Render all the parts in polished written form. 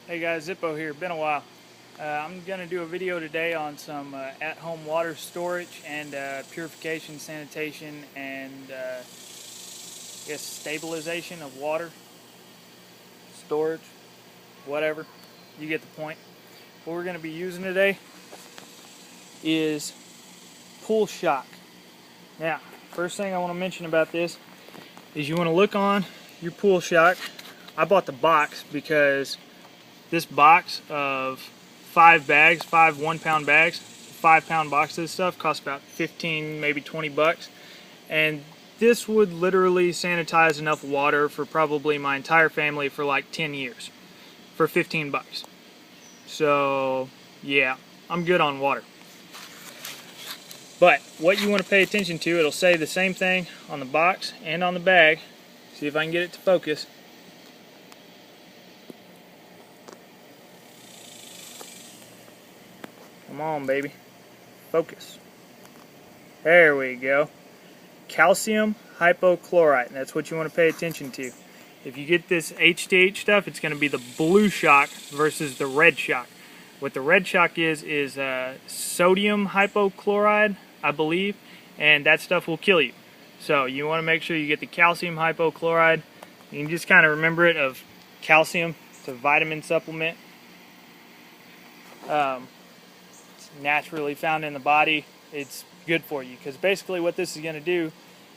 Hey guys, Zippo here. Been a while. I'm going to do a video today on some at-home water storage and purification, sanitation, and I guess stabilization of water, storage, whatever. You get the point. What we're going to be using today is pool shock. Now, first thing I want to mention about this is you want to look on your pool shock. I bought the box because this box of 5 1-pound bags, 5-pound box of this stuff costs about 15, maybe 20 bucks. And this would literally sanitize enough water for probably my entire family for like 10 years for 15 bucks. So yeah, I'm good on water. But what you want to pay attention to, it'll say the same thing on the box and on the bag. See if I can get it to focus. Come on, baby. Focus. There we go. Calcium hypochlorite. And that's what you want to pay attention to. If you get this HTH stuff, it's going to be the blue shock versus the red shock. What the red shock is sodium hypochlorite, I believe, and that stuff will kill you. So you want to make sure you get the calcium hypochlorite. You can just kind of remember it of calcium. It's a vitamin supplement. It's naturally found in the body. It's good for you because basically what this is going to do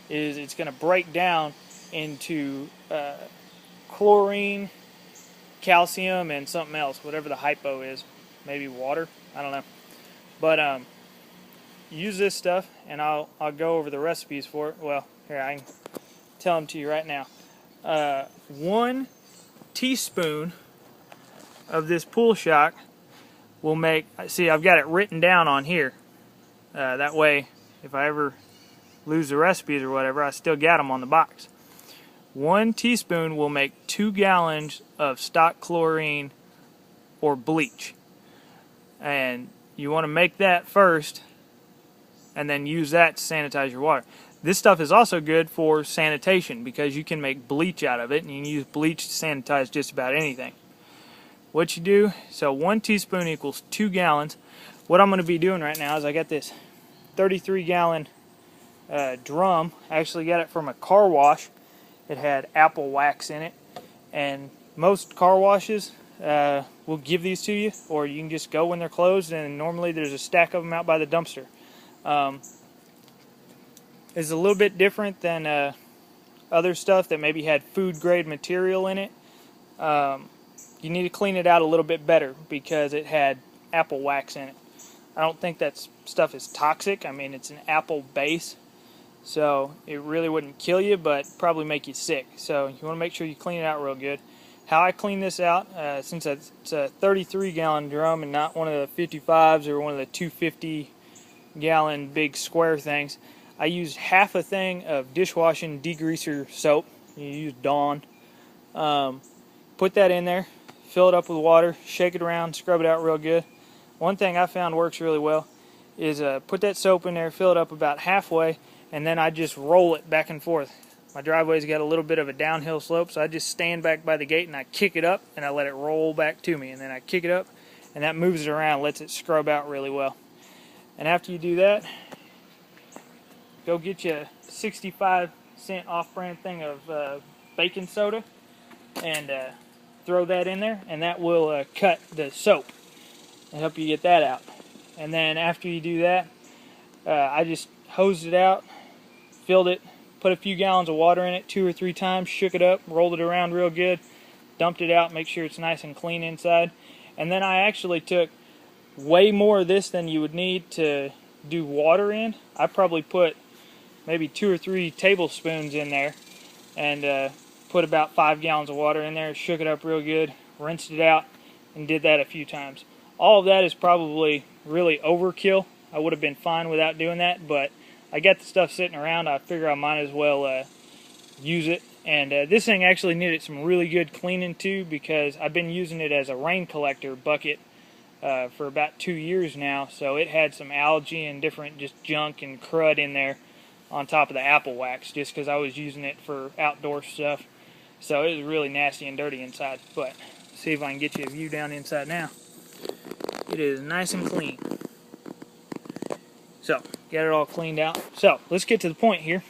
is it's going to break down into chlorine, calcium, and something else, whatever the hypo is. Maybe water, I don't know. But use this stuff, and I'll go over the recipes for it. Well, here, I can tell them to you right now. 1 teaspoon of this pool shock will make, see, I've got it written down on here. That way, if I ever lose the recipes or whatever, I still got them on the box. 1 teaspoon will make 2 gallons of stock chlorine or bleach. And you want to make that first and then use that to sanitize your water. This stuff is also good for sanitation because you can make bleach out of it, and you can use bleach to sanitize just about anything. What you do, so 1 teaspoon equals 2 gallons. What I'm going to be doing right now is I got this 33-gallon drum. I actually got it from a car wash. It had apple wax in it, and most car washes will give these to you, or you can just go when they're closed, and normally there's a stack of them out by the dumpster. It's a little bit different than other stuff that maybe had food grade material in it. You need to clean it out a little bit better because it had apple wax in it. I don't think that stuff is toxic. I mean, it's an apple base, so it really wouldn't kill you, but probably make you sick. So you want to make sure you clean it out real good. How I clean this out, since it's a 33-gallon drum and not one of the 55s or one of the 250-gallon big square things, I used half a thing of dishwashing degreaser soap. You use Dawn. Put that in there, fill it up with water, shake it around, scrub it out real good. One thing I found works really well is put that soap in there, fill it up about halfway, and then I just roll it back and forth. My driveway's got a little bit of a downhill slope, so I just stand back by the gate and I kick it up and I let it roll back to me, and then I kick it up and that moves it around, lets it scrub out really well. And after you do that, go get you a 65-cent off-brand thing of baking soda and throw that in there, and that will cut the soap and help you get that out. And then after you do that, I just hosed it out, filled it, put a few gallons of water in it 2 or 3 times, shook it up, rolled it around real good, dumped it out, make sure it's nice and clean inside. And then I actually took way more of this than you would need to do water in. I probably put maybe 2 or 3 tablespoons in there and put about 5 gallons of water in there, shook it up real good, rinsed it out, and did that a few times. All of that is probably really overkill. I would have been fine without doing that, but I got the stuff sitting around. I figure I might as well use it. And this thing actually needed some really good cleaning too, because I've been using it as a rain collector bucket for about 2 years now. So it had some algae and different just junk and crud in there on top of the apple wax, just because I was using it for outdoor stuff. So it was really nasty and dirty inside. But See if I can get you a view down inside now. It is nice and clean. So, got it all cleaned out. So, let's get to the point here.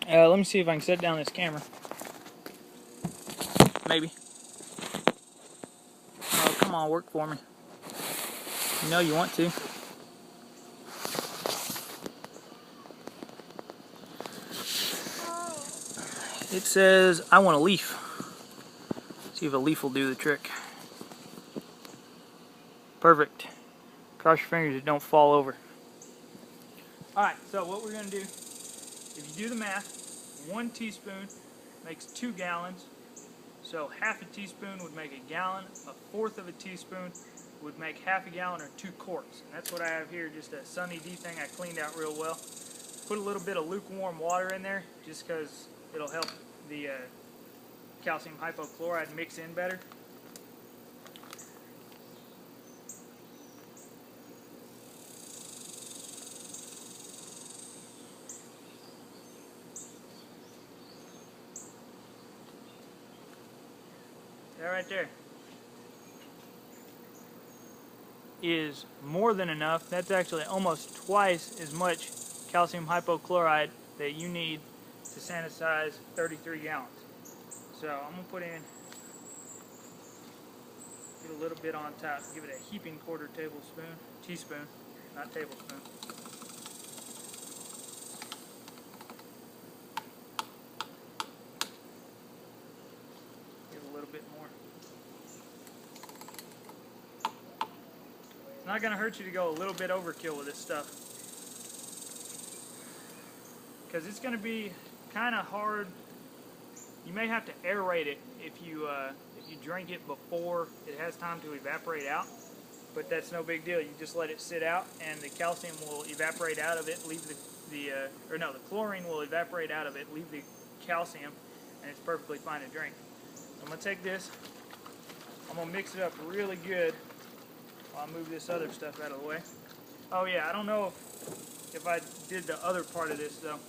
Let me see if I can set down this camera. Maybe. Oh, come on, work for me. You know you want to. It says, I want a leaf. See if a leaf will do the trick. Perfect. Cross your fingers it don't fall over. Alright, so what we're going to do, if you do the math, 1 teaspoon makes 2 gallons. So half a teaspoon would make a gallon. A fourth of a teaspoon would make half a gallon or 2 quarts. And that's what I have here, just a Sunny D thing I cleaned out real well. Put a little bit of lukewarm water in there just because it'll help the calcium hypochlorite mix in better. That right there is more than enough. That's actually almost twice as much calcium hypochlorite that you need to sanitize 33 gallons. So I'm going to put in, get a little bit on top, give it a heaping quarter teaspoon, not tablespoon. Give a little bit more. It's not going to hurt you to go a little bit overkill with this stuff, because it's going to be kind of hard. You may have to aerate it if you drink it before it has time to evaporate out, but that's no big deal. You just let it sit out, and the calcium will evaporate out of it, leave the chlorine will evaporate out of it, leave the calcium, and it's perfectly fine to drink. I'm going to take this, I'm going to mix it up really good while I move this other stuff out of the way. Oh yeah, I don't know if I did the other part of this though.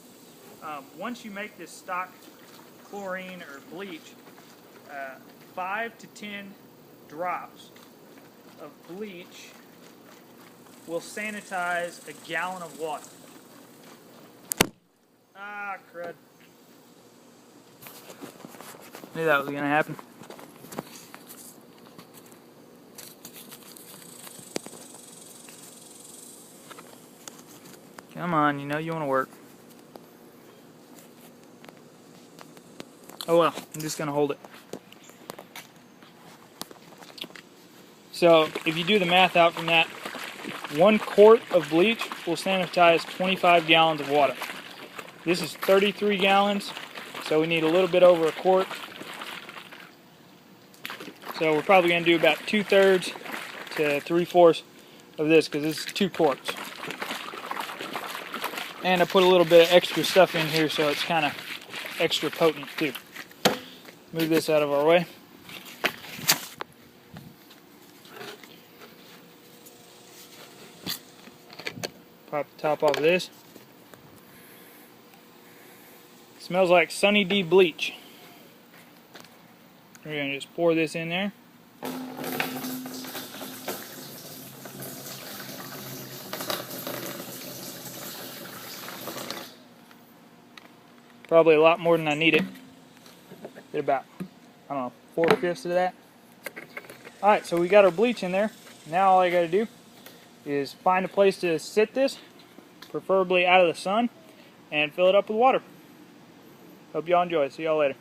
Once you make this stock chlorine or bleach, 5 to 10 drops of bleach will sanitize a gallon of water. Ah, crud. Knew that was going to happen. Come on, you know you want to work. Oh well, I'm just going to hold it. So, if you do the math out from that, 1 quart of bleach will sanitize 25 gallons of water. This is 33 gallons, so we need a little bit over a quart. So we're probably going to do about 2/3 to 3/4 of this, because this is 2 quarts. And I put a little bit of extra stuff in here so it's kind of extra potent too. Move this out of our way. Pop the top off of this. Smells like Sunny D bleach. We're going to just pour this in there. Probably a lot more than I needed. Did about, I don't know, 4/5 of that. Alright, so we got our bleach in there. Now all I got to do is find a place to sit this, preferably out of the sun, and fill it up with water. Hope y'all enjoy. See y'all later.